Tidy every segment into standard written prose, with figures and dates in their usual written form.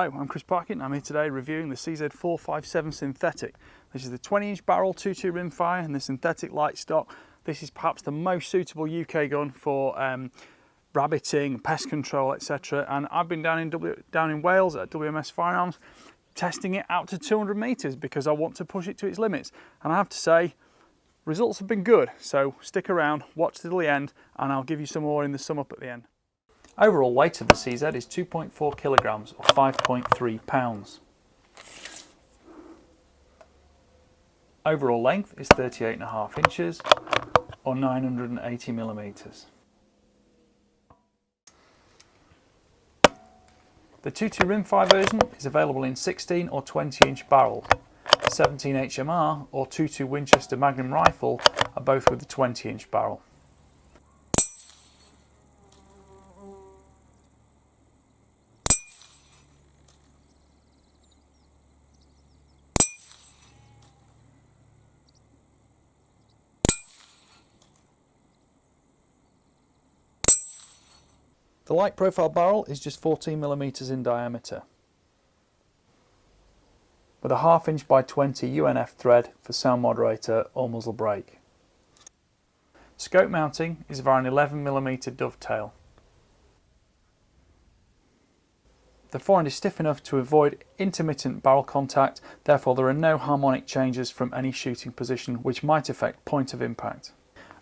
Hello, I'm Chris Parkin. I'm here today reviewing the CZ457 Synthetic. This is the 20-inch barrel 2.2 rimfire and the synthetic light stock. This is perhaps the most suitable UK gun for rabbiting, pest control, etc. And I've been down in Wales at WMS Firearms testing it out to 200 metres because I want to push it to its limits. And I have to say, results have been good. So stick around, watch till the end, and I'll give you some more in the sum up at the end. Overall weight of the CZ is 2.4 kilograms or 5.3 pounds. Overall length is 38.5 inches or 980 millimeters. The 2.2 rimfire version is available in 16 or 20 inch barrel. 17 HMR or 2.2 Winchester Magnum rifle are both with the 20 inch barrel. The light profile barrel is just 14mm in diameter, with a 1/2 inch by 20 UNF thread for sound moderator or muzzle brake. Scope mounting is via an 11mm dovetail. The forend is stiff enough to avoid intermittent barrel contact, therefore there are no harmonic changes from any shooting position which might affect point of impact.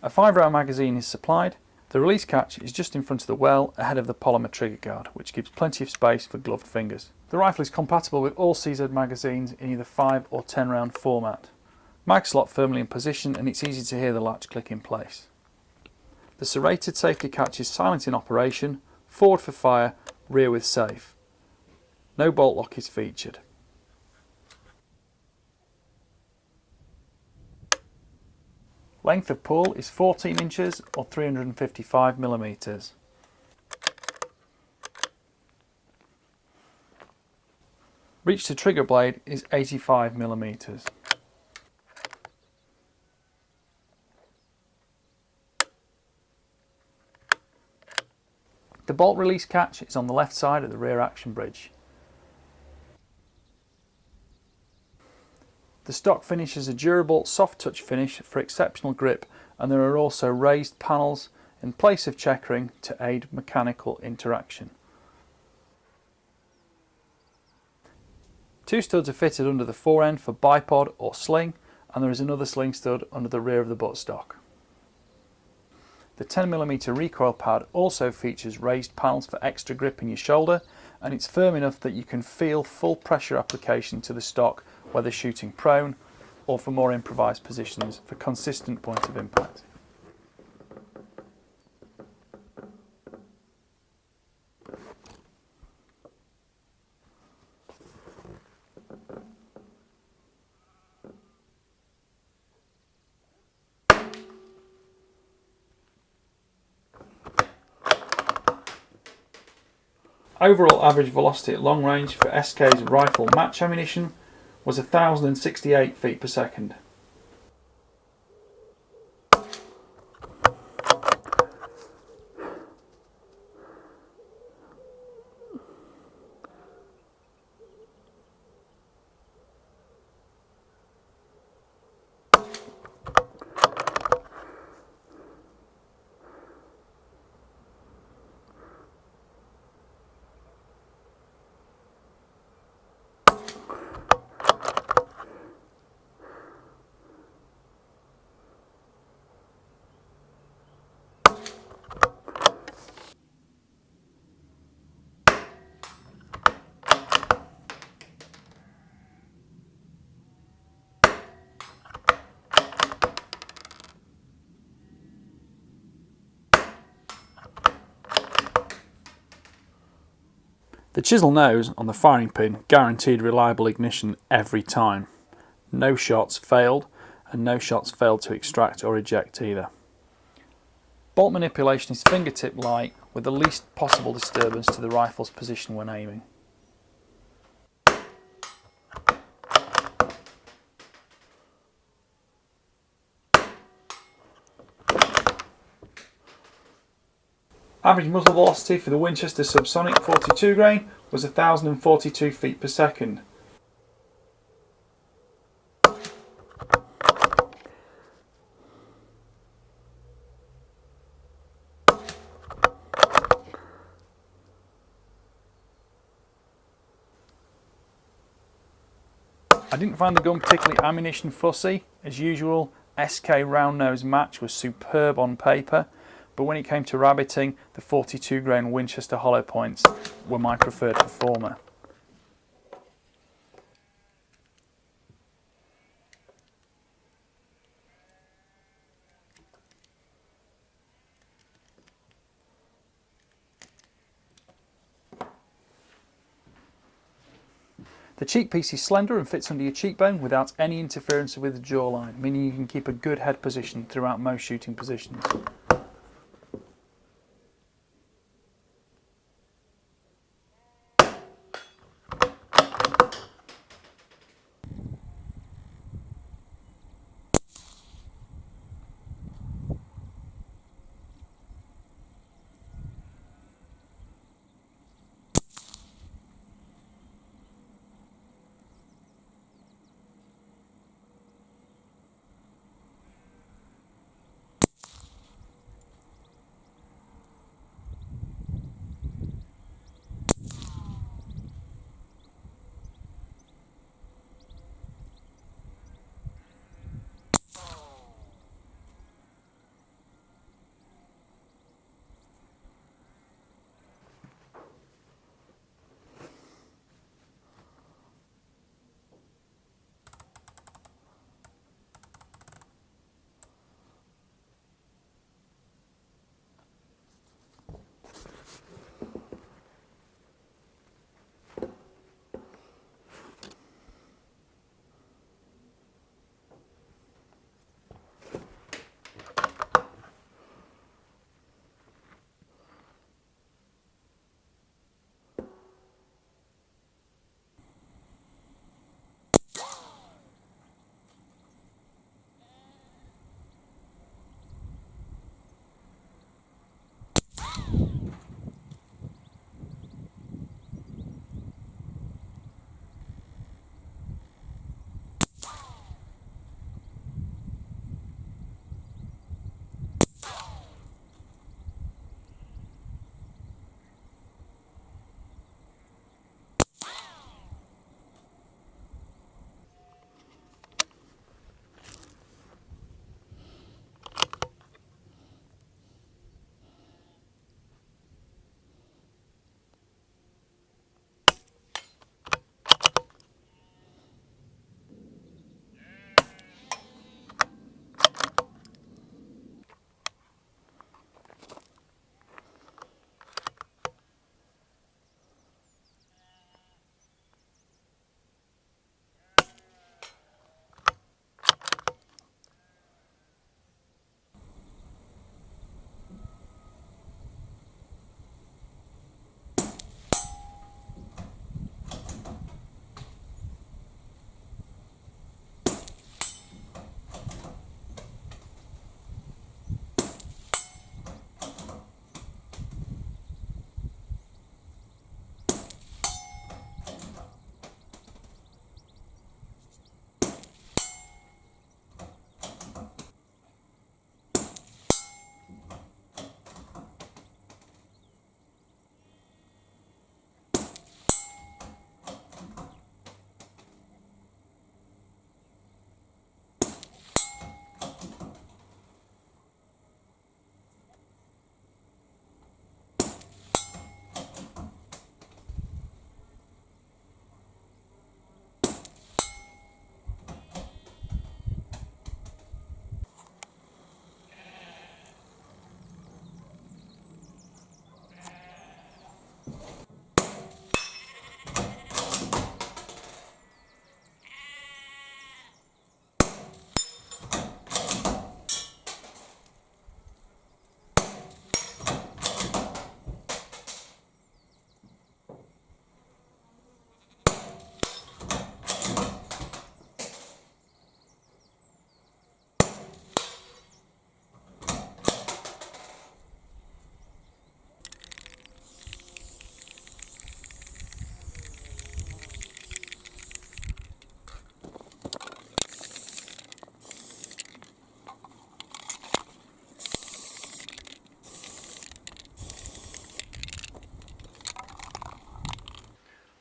A 5-round magazine is supplied. The release catch is just in front of the well ahead of the polymer trigger guard, which gives plenty of space for gloved fingers. The rifle is compatible with all CZ magazines in either 5 or 10 round format. Mag slot firmly in position and it's easy to hear the latch click in place. The serrated safety catch is silent in operation, forward for fire, rear with safe. No bolt lock is featured. Length of pull is 14 inches or 355 millimeters. Reach to trigger blade is 85 millimeters. The bolt release catch is on the left side of the rear action bridge. The stock finish is a durable soft touch finish for exceptional grip, and there are also raised panels in place of checkering to aid mechanical interaction. 2 studs are fitted under the forend for bipod or sling, and there is another sling stud under the rear of the buttstock. The 10mm recoil pad also features raised panels for extra grip in your shoulder, and it's firm enough that you can feel full pressure application to the stock whether shooting prone or for more improvised positions for consistent point of impact. Overall average velocity at long range for SK's rifle match ammunition was 1,068 feet per second. The chisel nose on the firing pin guaranteed reliable ignition every time. No shots failed, and no shots failed to extract or eject either. Bolt manipulation is fingertip light with the least possible disturbance to the rifle's position when aiming. Average muzzle velocity for the Winchester Subsonic 42 grain was 1,042 feet per second. I didn't find the gun particularly ammunition fussy. As usual, SK round nose match was superb on paper, but when it came to rabbiting, the 42 grain Winchester hollow points were my preferred performer. The cheek piece is slender and fits under your cheekbone without any interference with the jawline, meaning you can keep a good head position throughout most shooting positions.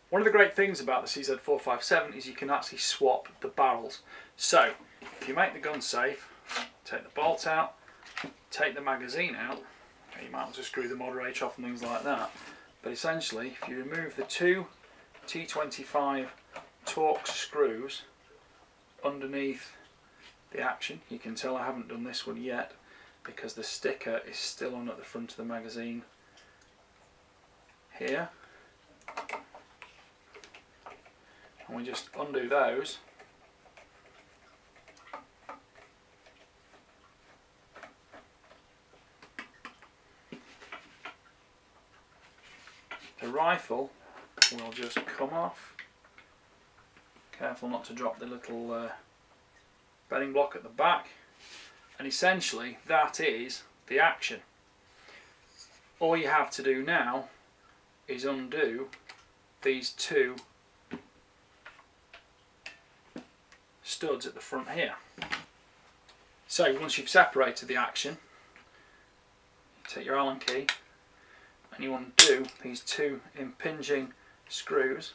One of the great things about the CZ457 is you can actually swap the barrels. So if you make the gun safe, take the bolt out, take the magazine out, you might also screw the moderator off and things like that, but essentially if you remove the two T25 Torx screws underneath the action, you can tell I haven't done this one yet because the sticker is still on at the front of the magazine here, and we just undo those. The rifle will just come off. Careful not to drop the little bedding block at the back, and essentially that is the action. All you have to do now is undo these two studs at the front here. So once you've separated the action, you take your Allen key and you undo these two impinging screws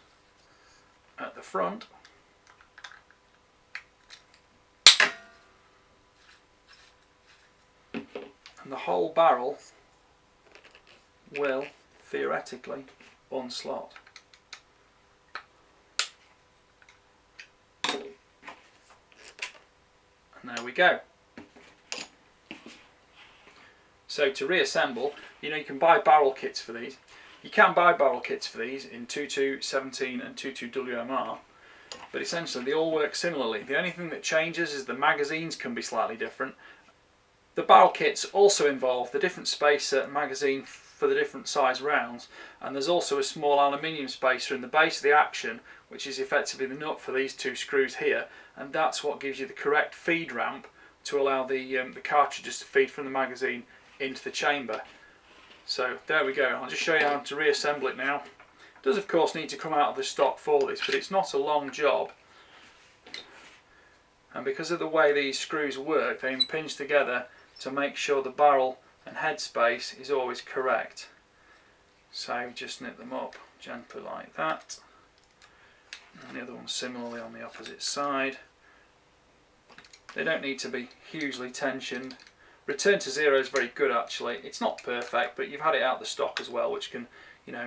at the front, and the whole barrel will theoretically unslot. And there we go. So to reassemble, you can buy barrel kits for these. You can buy barrel kits for these in 22, 17 and 22 WMR, but essentially they all work similarly. The only thing that changes is the magazines can be slightly different. The barrel kits also involve the different spacer and magazine for the different size rounds, and there's also a small aluminium spacer in the base of the action, which is effectively the nut for these two screws here, and that's what gives you the correct feed ramp to allow the cartridges to feed from the magazine into the chamber. So there we go. I'll just show you how to reassemble it now. It does of course need to come out of the stock for this, but it's not a long job, and because of the way these screws work, they impinge together to make sure the barrel and head space is always correct. So just nip them up gently like that, and the other one similarly on the opposite side. They don't need to be hugely tensioned. Return to zero is very good actually. It's not perfect, but you've had it out the stock as well, which can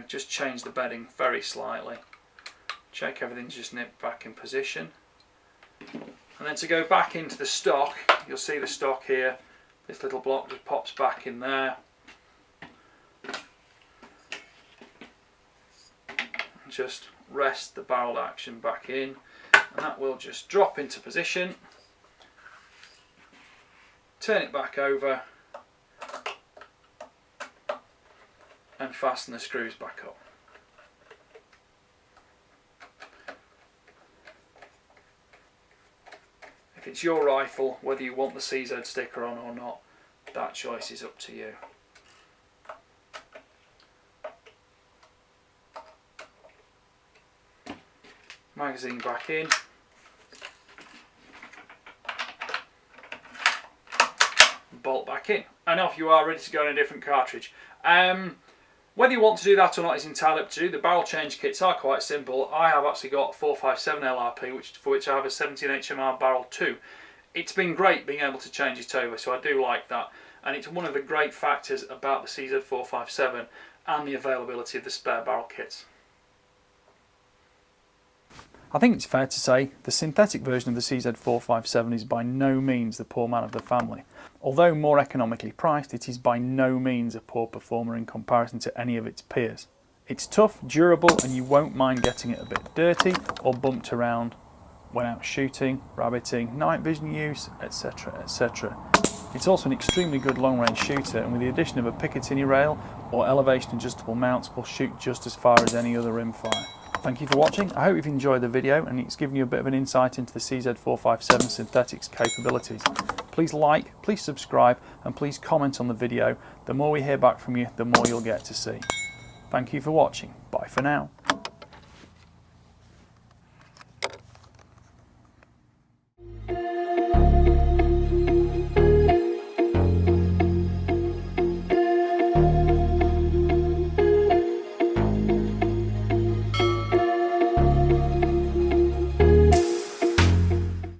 just change the bedding very slightly. Check everything's just nipped back in position, and then to go back into the stock, you'll see the stock here. This little block just pops back in there, and just rest the barrel action back in, and that will just drop into position. Turn it back over and fasten the screws back up. If it's your rifle, whether you want the CZ sticker on or not, that choice is up to you. Magazine back in. Bolt back in, and off you are, ready to go in a different cartridge. Whether you want to do that or not is entirely up to you. The barrel change kits are quite simple. I have actually got 457 LRP, for which I have a 17 HMR barrel too. It's been great being able to change it over, so I do like that, and it's one of the great factors about the CZ457 and the availability of the spare barrel kits. I think it's fair to say the synthetic version of the CZ457 is by no means the poor man of the family. Although more economically priced, it is by no means a poor performer in comparison to any of its peers. It's tough, durable, and you won't mind getting it a bit dirty or bumped around when out shooting, rabbiting, night vision use, etc, etc. It's also an extremely good long-range shooter, and with the addition of a Picatinny rail or elevation adjustable mounts, will shoot just as far as any other rimfire. Thank you for watching. I hope you've enjoyed the video and it's given you a bit of an insight into the CZ457 synthetics capabilities. Please like, please subscribe, and please comment on the video. The more we hear back from you, the more you'll get to see. Thank you for watching. Bye for now.